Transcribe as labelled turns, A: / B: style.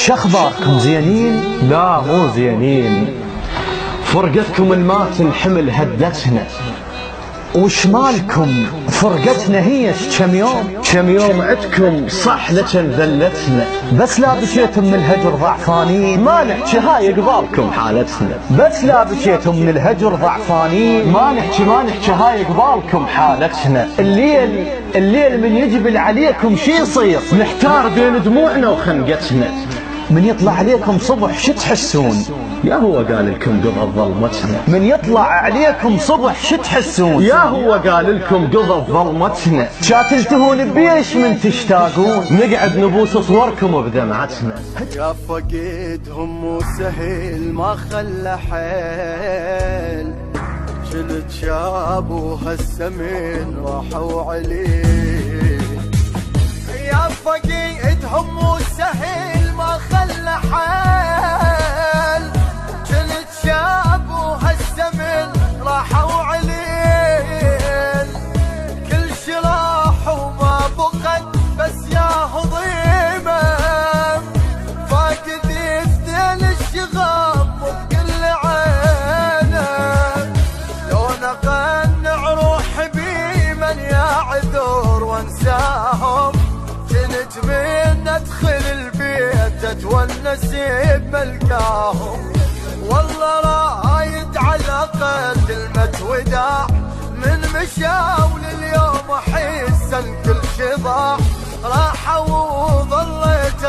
A: شخباركم زينين؟
B: لا مو زينين، فرقتكم الما تنحمل هدتنا.
A: وش مالكم فرقتنا هي كم يوم
B: عدكم صح لكن ذلتنا.
A: بس لا بشيتم من الهجر ضعفانين،
B: ما نحكي هاي قبالكم حالتنا.
A: بس لا بشيتم من الهجر ضعفانين،
B: ما نحكي هاي قبالكم حالتنا.
A: الليل من يجبل عليكم شي يصير،
B: نحتار بين دموعنا وخنقتنا.
A: من يطلع عليكم صبح شو تحسون؟
B: يا هو قال لكم قضى ظلمتنا.
A: من يطلع عليكم صبح شو تحسون؟
B: يا هو قال لكم قضى ظلمتنا.
A: شاتلتهون بيش من تشتاقون،
B: نقعد نبوس صوركم بدمعتنا.
C: يا فقيدهم مو سهل ما خلى حيل، شلت شاب وهالسمين راحوا عليه. يا فقيدهم مو سهل ما خلى حيل، شلت شاب وهالسمين راحوا عليه. كل شي راح وما بقت بس يا هضيمه، فاقد يفتل الشغام وبكل عينه. لو نقنع روحي بمن يا عذور وانساهم، كنت من ادخل البيت اتونس بملقاهم. والله رايد على الاقل كلمة وداع، من مشاو لليوم احس ان كل شي ضاع. راحوا وظليت